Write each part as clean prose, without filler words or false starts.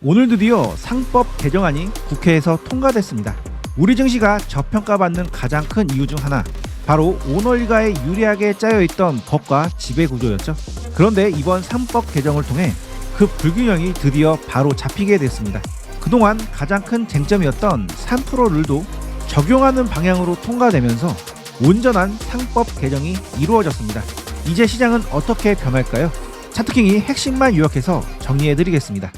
오늘 드디어 상법 개정안이 국회에서 통과됐습니다. 우리 증시가 저평가받는 가장 큰 이유 중 하나, 바로 오너 일가에 유리하게 짜여있던 법과 지배구조였죠. 그런데 이번 상법 개정을 통해 그 불균형이 드디어 바로 잡히게 됐습니다. 그동안 가장 큰 쟁점이었던 3% 룰도 적용하는 방향으로 통과되면서 온전한 상법 개정이 이루어졌습니다. 이제 시장은 어떻게 변할까요? 차트킹이 핵심만 요약해서 정리해드리겠습니다.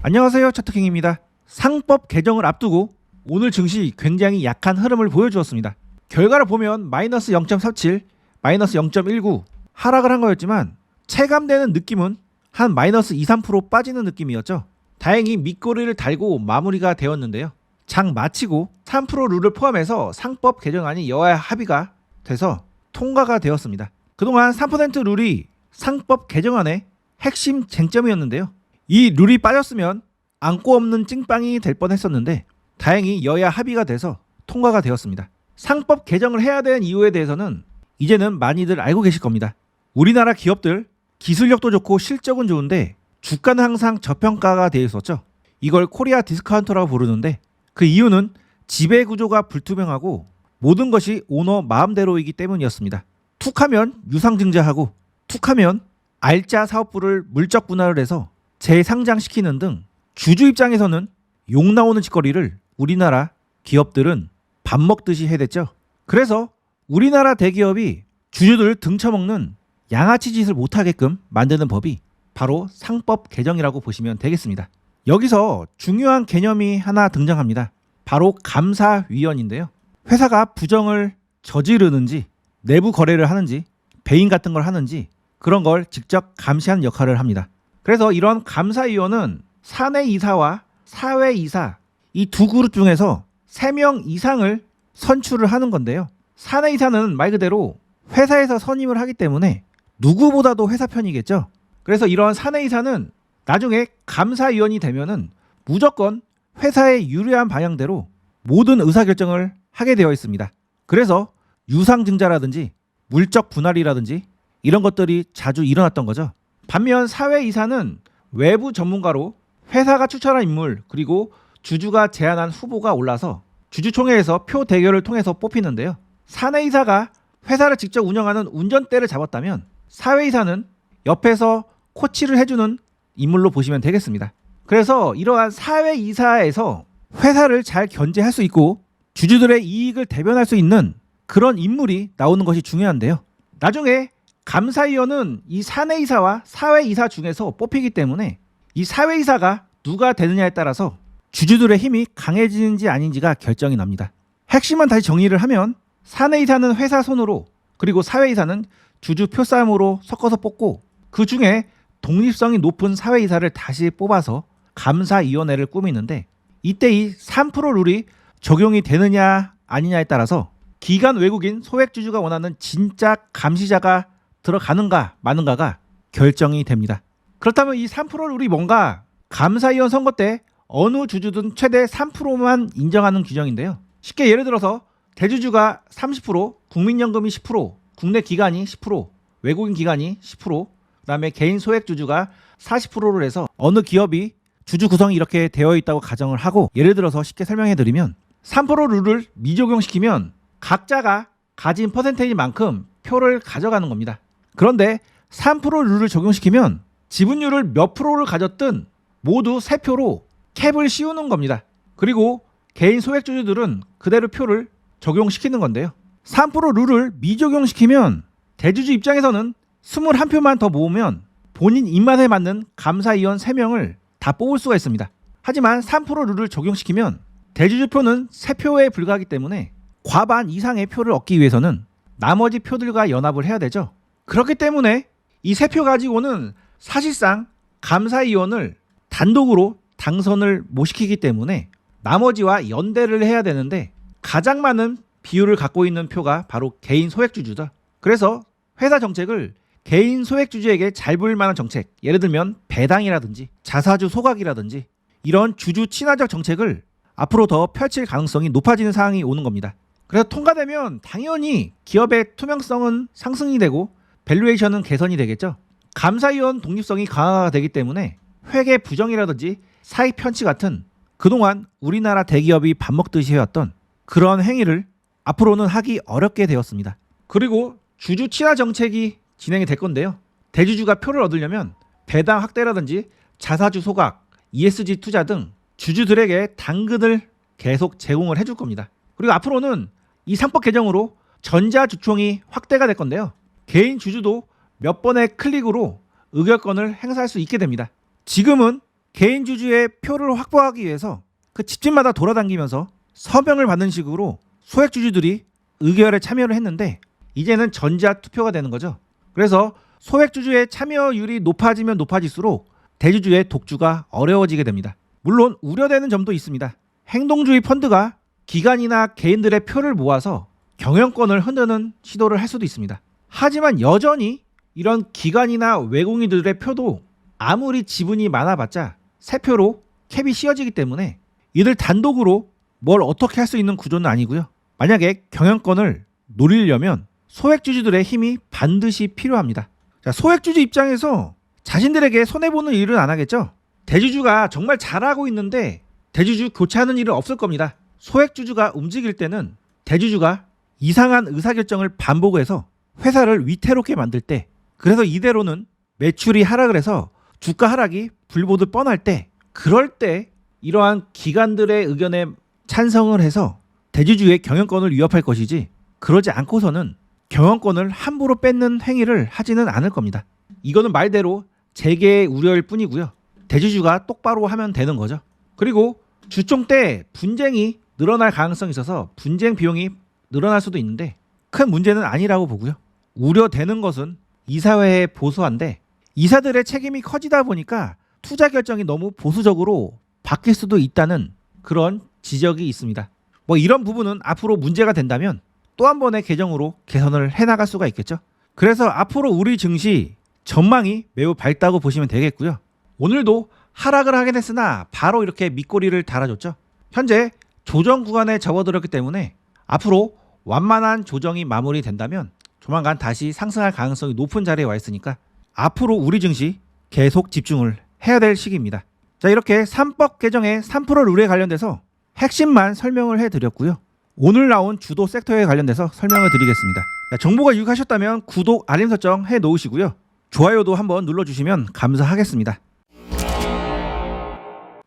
안녕하세요, 차트킹입니다. 상법 개정을 앞두고 오늘 증시 굉장히 약한 흐름을 보여주었습니다. 결과를 보면 마이너스 0.47, 마이너스 0.19 하락을 한 거였지만 체감되는 느낌은 한 마이너스 2, 3% 빠지는 느낌이었죠. 다행히 밑꼬리를 달고 마무리가 되었는데요. 장 마치고 3% 룰을 포함해서 상법 개정안이 여야 합의가 돼서 통과가 되었습니다. 그동안 3% 룰이 상법 개정안의 핵심 쟁점이었는데요. 이 룰이 빠졌으면 안고 없는 찡빵이 될 뻔했었는데 다행히 여야 합의가 돼서 통과가 되었습니다. 상법 개정을 해야 되는 이유에 대해서는 이제는 많이들 알고 계실 겁니다. 우리나라 기업들 기술력도 좋고 실적은 좋은데 주가는 항상 저평가가 되어 있었죠. 이걸 코리아 디스카운터라고 부르는데 그 이유는 지배 구조가 불투명하고 모든 것이 오너 마음대로이기 때문이었습니다. 툭하면 유상증자하고 툭하면 알짜 사업부를 물적 분할을 해서 재상장시키는 등 주주 입장에서는 욕 나오는 짓거리를 우리나라 기업들은 밥 먹듯이 해댔죠. 그래서 우리나라 대기업이 주주들 등쳐먹는 양아치 짓을 못하게끔 만드는 법이 바로 상법 개정이라고 보시면 되겠습니다. 여기서 중요한 개념이 하나 등장합니다. 바로 감사위원인데요. 회사가 부정을 저지르는지 내부 거래를 하는지 배임 같은 걸 하는지 그런 걸 직접 감시하는 역할을 합니다. 그래서 이런 감사위원은 사내이사와 사회이사 이 두 그룹 중에서 3명 이상을 선출을 하는 건데요. 사내이사는 말 그대로 회사에서 선임을 하기 때문에 누구보다도 회사 편이겠죠. 그래서 이런 사내이사는 나중에 감사위원이 되면은 무조건 회사의 유리한 방향대로 모든 의사결정을 하게 되어 있습니다. 그래서 유상증자라든지 물적 분할이라든지 이런 것들이 자주 일어났던 거죠. 반면 사회이사는 외부 전문가로 회사가 추천한 인물 그리고 주주가 제안한 후보가 올라서 주주총회에서 표 대결을 통해서 뽑히는데요. 사내이사가 회사를 직접 운영하는 운전대를 잡았다면 사회이사는 옆에서 코치를 해주는 인물로 보시면 되겠습니다. 그래서 이러한 사회이사에서 회사를 잘 견제할 수 있고 주주들의 이익을 대변할 수 있는 그런 인물이 나오는 것이 중요한데요. 나중에 감사위원은 이 사내이사와 사회이사 중에서 뽑히기 때문에 이 사회이사가 누가 되느냐에 따라서 주주들의 힘이 강해지는지 아닌지가 결정이 납니다. 핵심만 다시 정리를 하면 사내이사는 회사 손으로 그리고 사회이사는 주주 표싸움으로 섞어서 뽑고 그 중에 독립성이 높은 사회이사를 다시 뽑아서 감사위원회를 꾸미는데 이때 이 3% 룰이 적용이 되느냐 아니냐에 따라서 기관 외국인 소액주주가 원하는 진짜 감시자가 들어가는가 마는가가 결정이 됩니다. 그렇다면 이 3% 룰이 뭔가 감사위원 선거 때 어느 주주든 최대 3%만 인정하는 규정인데요. 쉽게 예를 들어서 대주주가 30%, 국민연금이 10%, 국내 기관이 10%, 외국인 기관이 10%, 그다음에 개인 소액주주가 40%를 해서 어느 기업이 주주 구성이 이렇게 되어 있다고 가정을 하고 예를 들어서 쉽게 설명해드리면 3% 룰을 미적용시키면 각자가 가진 퍼센테이지만큼 표를 가져가는 겁니다. 그런데 3% 룰을 적용시키면 지분율을 몇 프로를 가졌든 모두 3표로 캡을 씌우는 겁니다. 그리고 개인 소액주주들은 그대로 표를 적용시키는 건데요. 3% 룰을 미적용시키면 대주주 입장에서는 21표만 더 모으면 본인 입맛에 맞는 감사위원 3명을 다 뽑을 수가 있습니다. 하지만 3% 룰을 적용시키면 대주주 표는 3표에 불과하기 때문에 과반 이상의 표를 얻기 위해서는 나머지 표들과 연합을 해야 되죠. 그렇기 때문에 이 3표 가지고는 사실상 감사위원을 단독으로 당선을 못 시키기 때문에 나머지와 연대를 해야 되는데 가장 많은 비율을 갖고 있는 표가 바로 개인 소액주주다. 그래서 회사 정책을 개인 소액주주에게 잘 보일 만한 정책, 예를 들면 배당이라든지 자사주 소각이라든지 이런 주주 친화적 정책을 앞으로 더 펼칠 가능성이 높아지는 상황이 오는 겁니다. 그래서 통과되면 당연히 기업의 투명성은 상승이 되고 밸류에이션은 개선이 되겠죠. 감사위원 독립성이 강화가 되기 때문에 회계 부정이라든지 사익 편취 같은 그동안 우리나라 대기업이 밥 먹듯이 해왔던 그런 행위를 앞으로는 하기 어렵게 되었습니다. 그리고 주주 친화 정책이 진행이 될 건데요. 대주주가 표를 얻으려면 배당 확대라든지 자사주 소각, ESG 투자 등 주주들에게 당근을 계속 제공을 해줄 겁니다. 그리고 앞으로는 이 상법 개정으로 전자주총이 확대가 될 건데요. 개인 주주도 몇 번의 클릭으로 의결권을 행사할 수 있게 됩니다. 지금은 개인 주주의 표를 확보하기 위해서 그 집집마다 돌아다니면서 서명을 받는 식으로 소액 주주들이 의결에 참여를 했는데 이제는 전자투표가 되는 거죠. 그래서 소액 주주의 참여율이 높아지면 높아질수록 대주주의 독주가 어려워지게 됩니다. 물론 우려되는 점도 있습니다. 행동주의 펀드가 기관이나 개인들의 표를 모아서 경영권을 흔드는 시도를 할 수도 있습니다. 하지만 여전히 이런 기관이나 외국인들의 표도 아무리 지분이 많아봤자 세 표로 캡이 씌워지기 때문에 이들 단독으로 뭘 어떻게 할 수 있는 구조는 아니고요. 만약에 경영권을 노리려면 소액주주들의 힘이 반드시 필요합니다. 자, 소액주주 입장에서 자신들에게 손해보는 일은 안 하겠죠. 대주주가 정말 잘하고 있는데 대주주 교체하는 일은 없을 겁니다. 소액주주가 움직일 때는 대주주가 이상한 의사결정을 반복해서 회사를 위태롭게 만들 때, 그래서 이대로는 매출이 하락을 해서 주가 하락이 불보듯 뻔할 때, 그럴 때 이러한 기관들의 의견에 찬성을 해서 대주주의 경영권을 위협할 것이지, 그러지 않고서는 경영권을 함부로 뺏는 행위를 하지는 않을 겁니다. 이거는 말대로 재계의 우려일 뿐이고요. 대주주가 똑바로 하면 되는 거죠. 그리고 주총 때 분쟁이 늘어날 가능성이 있어서 분쟁 비용이 늘어날 수도 있는데 큰 문제는 아니라고 보고요. 우려되는 것은 이사회의 보수화인데 이사들의 책임이 커지다 보니까 투자 결정이 너무 보수적으로 바뀔 수도 있다는 그런 지적이 있습니다. 뭐 이런 부분은 앞으로 문제가 된다면 또 한 번의 개정으로 개선을 해나갈 수가 있겠죠. 그래서 앞으로 우리 증시 전망이 매우 밝다고 보시면 되겠고요. 오늘도 하락을 하게 됐으나 바로 이렇게 밑꼬리를 달아줬죠. 현재 조정 구간에 접어들었기 때문에 앞으로 완만한 조정이 마무리된다면 조만간 다시 상승할 가능성이 높은 자리에 와 있으니까 앞으로 우리 증시 계속 집중을 해야 될 시기입니다. 자, 이렇게 3법 개정의 3% 룰에 관련돼서 핵심만 설명을 해드렸고요. 오늘 나온 주도 섹터에 관련돼서 설명을 드리겠습니다. 자, 정보가 유익하셨다면 구독, 알림 설정 해 놓으시고요. 좋아요도 한번 눌러주시면 감사하겠습니다.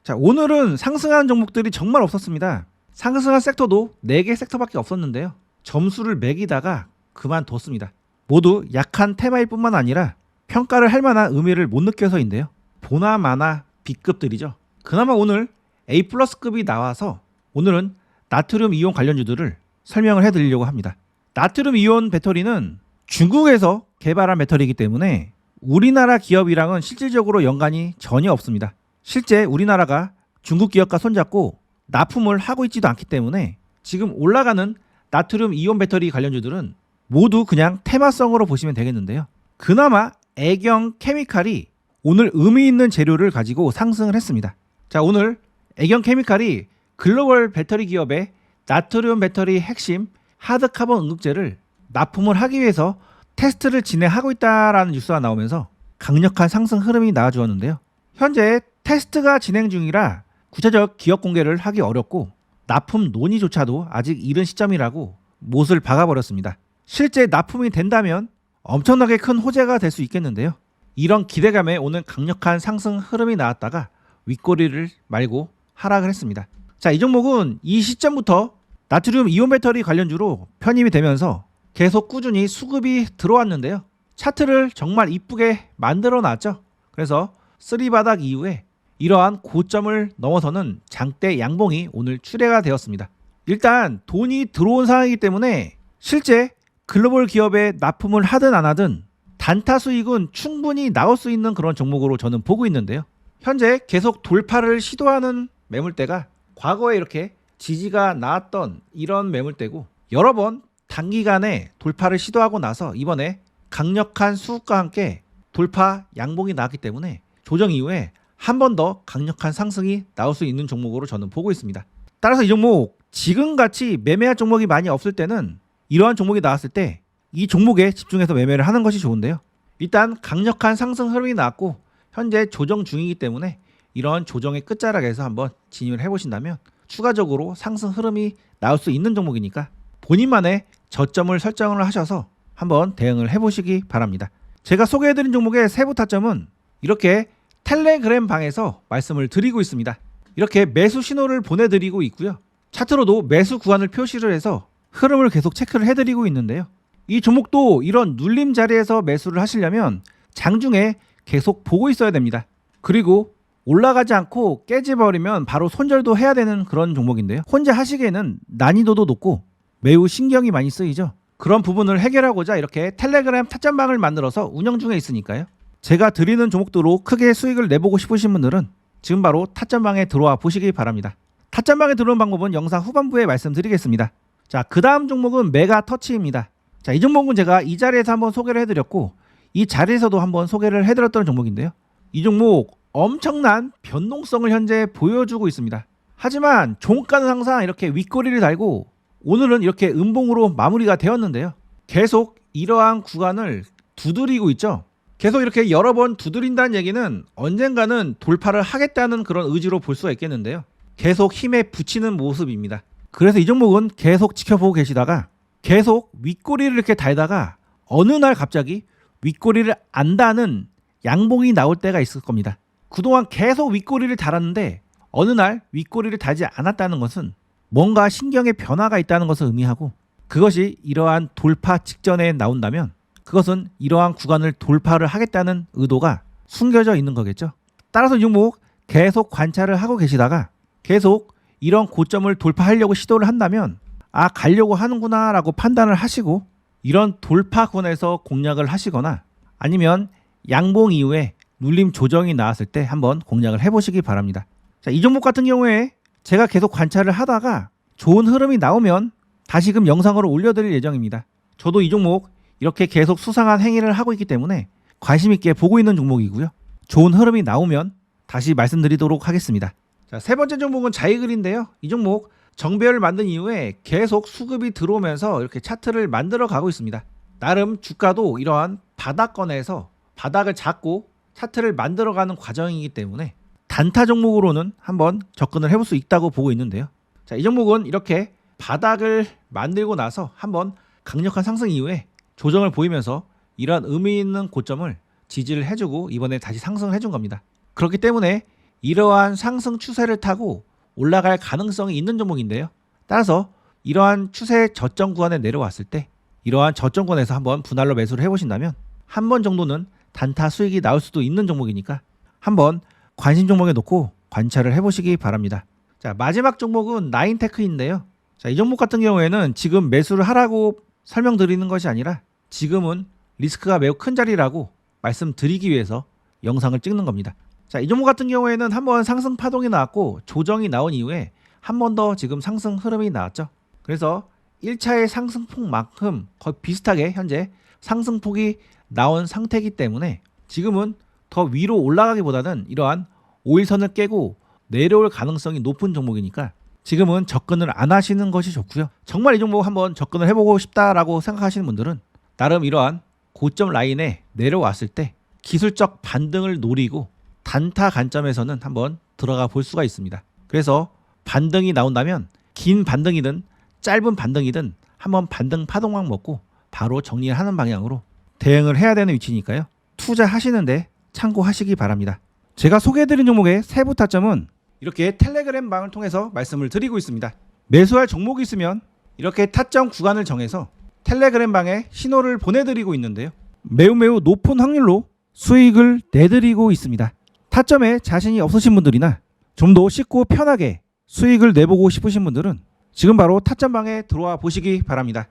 자, 오늘은 상승한 종목들이 정말 없었습니다. 상승한 섹터도 4개 섹터밖에 없었는데요. 점수를 매기다가 그만뒀습니다. 모두 약한 테마일 뿐만 아니라 평가를 할 만한 의미를 못 느껴서인데요. 보나마나 B급들이죠. 그나마 오늘 A+급이 나와서 오늘은 나트륨 이온 관련주들을 설명을 해드리려고 합니다. 나트륨 이온 배터리는 중국에서 개발한 배터리이기 때문에 우리나라 기업이랑은 실질적으로 연관이 전혀 없습니다. 실제 우리나라가 중국 기업과 손잡고 납품을 하고 있지도 않기 때문에 지금 올라가는 나트륨 이온 배터리 관련주들은 모두 그냥 테마성으로 보시면 되겠는데요. 그나마 애경 케미칼이 오늘 의미 있는 재료를 가지고 상승을 했습니다. 자, 오늘 애경 케미칼이 글로벌 배터리 기업의 나트륨 배터리 핵심 하드카본 응급제를 납품을 하기 위해서 테스트를 진행하고 있다라는 뉴스가 나오면서 강력한 상승 흐름이 나와주었는데요. 현재 테스트가 진행 중이라 구체적 기업 공개를 하기 어렵고 납품 논의조차도 아직 이른 시점이라고 못을 박아버렸습니다. 실제 납품이 된다면 엄청나게 큰 호재가 될 수 있겠는데요. 이런 기대감에 오늘 강력한 상승 흐름이 나왔다가 윗꼬리를 말고 하락을 했습니다. 자, 이 종목은 이 시점부터 나트륨 이온 배터리 관련주로 편입이 되면서 계속 꾸준히 수급이 들어왔는데요. 차트를 정말 이쁘게 만들어 놨죠. 그래서 쓰리바닥 이후에 이러한 고점을 넘어서는 장대 양봉이 오늘 출회가 되었습니다. 일단 돈이 들어온 상황이기 때문에 실제 글로벌 기업에 납품을 하든 안 하든 단타 수익은 충분히 나올 수 있는 그런 종목으로 저는 보고 있는데요. 현재 계속 돌파를 시도하는 매물대가 과거에 이렇게 지지가 나왔던 이런 매물대고 여러 번 단기간에 돌파를 시도하고 나서 이번에 강력한 수급과 함께 돌파 양봉이 나왔기 때문에 조정 이후에 한 번 더 강력한 상승이 나올 수 있는 종목으로 저는 보고 있습니다. 따라서 이 종목 지금같이 매매할 종목이 많이 없을 때는 이러한 종목이 나왔을 때 이 종목에 집중해서 매매를 하는 것이 좋은데요. 일단 강력한 상승 흐름이 나왔고 현재 조정 중이기 때문에 이런 조정의 끝자락에서 한번 진입을 해보신다면 추가적으로 상승 흐름이 나올 수 있는 종목이니까 본인만의 저점을 설정을 하셔서 한번 대응을 해보시기 바랍니다. 제가 소개해드린 종목의 세부 타점은 이렇게 텔레그램 방에서 말씀을 드리고 있습니다. 이렇게 매수 신호를 보내드리고 있고요. 차트로도 매수 구간을 표시를 해서 흐름을 계속 체크를 해드리고 있는데요. 이 종목도 이런 눌림 자리에서 매수를 하시려면 장중에 계속 보고 있어야 됩니다. 그리고 올라가지 않고 깨져버리면 바로 손절도 해야 되는 그런 종목인데요. 혼자 하시기에는 난이도도 높고 매우 신경이 많이 쓰이죠. 그런 부분을 해결하고자 이렇게 텔레그램 타점방을 만들어서 운영 중에 있으니까요. 제가 드리는 종목도로 크게 수익을 내보고 싶으신 분들은 지금 바로 타점방에 들어와 보시기 바랍니다. 타점방에 들어오는 방법은 영상 후반부에 말씀드리겠습니다. 자, 그 다음 종목은 메가터치입니다. 자, 이 종목은 제가 이 자리에서 한번 소개를 해드렸고 이 자리에서도 한번 소개를 해드렸던 종목인데요. 이 종목 엄청난 변동성을 현재 보여주고 있습니다. 하지만 종가는 항상 이렇게 윗꼬리를 달고 오늘은 이렇게 음봉으로 마무리가 되었는데요. 계속 이러한 구간을 두드리고 있죠. 계속 이렇게 여러 번 두드린다는 얘기는 언젠가는 돌파를 하겠다는 그런 의지로 볼 수가 있겠는데요. 계속 힘에 붙이는 모습입니다. 그래서 이 종목은 계속 지켜보고 계시다가 계속 윗꼬리를 이렇게 달다가 어느 날 갑자기 윗꼬리를 안 다는 양봉이 나올 때가 있을 겁니다. 그동안 계속 윗꼬리를 달았는데 어느 날 윗꼬리를 달지 않았다는 것은 뭔가 신경의 변화가 있다는 것을 의미하고 그것이 이러한 돌파 직전에 나온다면 그것은 이러한 구간을 돌파를 하겠다는 의도가 숨겨져 있는 거겠죠. 따라서 이 종목 계속 관찰을 하고 계시다가 계속 이런 고점을 돌파하려고 시도를 한다면 아, 가려고 하는구나 라고 판단을 하시고 이런 돌파권에서 공략을 하시거나 아니면 양봉 이후에 눌림 조정이 나왔을 때 한번 공략을 해보시기 바랍니다. 자, 이 종목 같은 경우에 제가 계속 관찰을 하다가 좋은 흐름이 나오면 다시금 영상으로 올려드릴 예정입니다. 저도 이 종목 이렇게 계속 수상한 행위를 하고 있기 때문에 관심 있게 보고 있는 종목이고요. 좋은 흐름이 나오면 다시 말씀드리도록 하겠습니다. 자, 세 번째 종목은 자이글인데요. 이 종목 정배열을 만든 이후에 계속 수급이 들어오면서 이렇게 차트를 만들어 가고 있습니다. 나름 주가도 이러한 바닥권에서 바닥을 잡고 차트를 만들어가는 과정이기 때문에 단타 종목으로는 한번 접근을 해볼 수 있다고 보고 있는데요. 자, 이 종목은 이렇게 바닥을 만들고 나서 한번 강력한 상승 이후에 조정을 보이면서 이러한 의미 있는 고점을 지지를 해주고 이번에 다시 상승을 해준 겁니다. 그렇기 때문에 이러한 상승 추세를 타고 올라갈 가능성이 있는 종목인데요. 따라서 이러한 추세 저점 구간에 내려왔을 때 이러한 저점권에서 한번 분할로 매수를 해보신다면 한 번 정도는 단타 수익이 나올 수도 있는 종목이니까 한번 관심 종목에 놓고 관찰을 해보시기 바랍니다. 자, 마지막 종목은 나인테크인데요. 자, 이 종목 같은 경우에는 지금 매수를 하라고 설명드리는 것이 아니라 지금은 리스크가 매우 큰 자리라고 말씀드리기 위해서 영상을 찍는 겁니다. 자, 이 종목 같은 경우에는 한번 상승 파동이 나왔고 조정이 나온 이후에 한 번 더 지금 상승 흐름이 나왔죠. 그래서 1차의 상승폭만큼 거의 비슷하게 현재 상승폭이 나온 상태이기 때문에 지금은 더 위로 올라가기보다는 이러한 5일선을 깨고 내려올 가능성이 높은 종목이니까 지금은 접근을 안 하시는 것이 좋고요. 정말 이 종목 한번 접근을 해보고 싶다라고 생각하시는 분들은 나름 이러한 고점 라인에 내려왔을 때 기술적 반등을 노리고 단타 관점에서는 한번 들어가 볼 수가 있습니다. 그래서 반등이 나온다면 긴 반등이든 짧은 반등이든 한번 반등 파동만 먹고 바로 정리를 하는 방향으로 대응을 해야 되는 위치니까요. 투자하시는데 참고하시기 바랍니다. 제가 소개해드린 종목의 세부 타점은 이렇게 텔레그램 방을 통해서 말씀을 드리고 있습니다. 매수할 종목이 있으면 이렇게 타점 구간을 정해서 텔레그램 방에 신호를 보내드리고 있는데요. 매우 높은 확률로 수익을 내드리고 있습니다. 타점에 자신이 없으신 분들이나 좀 더 쉽고 편하게 수익을 내보고 싶으신 분들은 지금 바로 타점방에 들어와 보시기 바랍니다.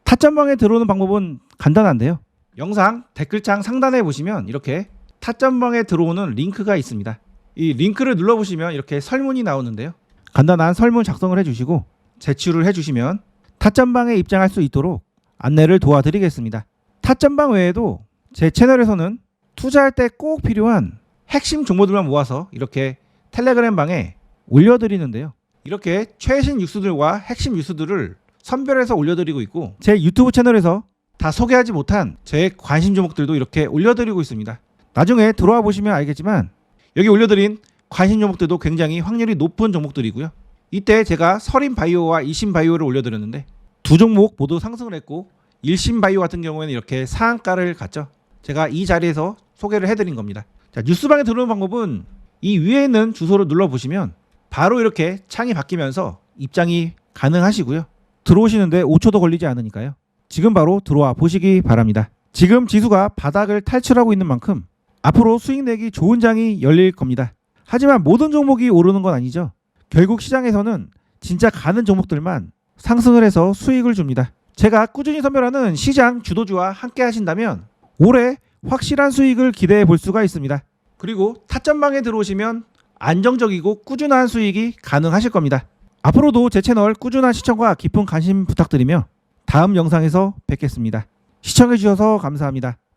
타점방에 들어오는 방법은 간단한데요. 영상 댓글창 상단에 보시면 이렇게 타점방에 들어오는 링크가 있습니다. 이 링크를 눌러보시면 이렇게 설문이 나오는데요. 간단한 설문 작성을 해주시고 제출을 해주시면 타점방에 입장할 수 있도록 안내를 도와드리겠습니다. 타점방 외에도 제 채널에서는 투자할 때 꼭 필요한 핵심 정보들만 모아서 이렇게 텔레그램 방에 올려드리는데요. 이렇게 최신 뉴스들과 핵심 뉴스들을 선별해서 올려드리고 있고 제 유튜브 채널에서 다 소개하지 못한 제 관심 종목들도 이렇게 올려드리고 있습니다. 나중에 들어와 보시면 알겠지만 여기 올려드린 관심 종목들도 굉장히 확률이 높은 종목들이고요. 이때 제가 설인바이오와 이신바이오를 올려드렸는데 두 종목 모두 상승을 했고 일신바이오 같은 경우에는 이렇게 상한가를 갔죠. 제가 이 자리에서 소개를 해드린 겁니다. 자, 뉴스방에 들어오는 방법은 이 위에 있는 주소를 눌러보시면 바로 이렇게 창이 바뀌면서 입장이 가능하시고요. 들어오시는데 5초도 걸리지 않으니까요. 지금 바로 들어와 보시기 바랍니다. 지금 지수가 바닥을 탈출하고 있는 만큼 앞으로 수익 내기 좋은 장이 열릴 겁니다. 하지만 모든 종목이 오르는 건 아니죠. 결국 시장에서는 진짜 가는 종목들만 상승을 해서 수익을 줍니다. 제가 꾸준히 선별하는 시장 주도주와 함께 하신다면 올해 확실한 수익을 기대해 볼 수가 있습니다. 그리고 타점방에 들어오시면 안정적이고 꾸준한 수익이 가능하실 겁니다. 앞으로도 제 채널 꾸준한 시청과 깊은 관심 부탁드리며 다음 영상에서 뵙겠습니다. 시청해 주셔서 감사합니다.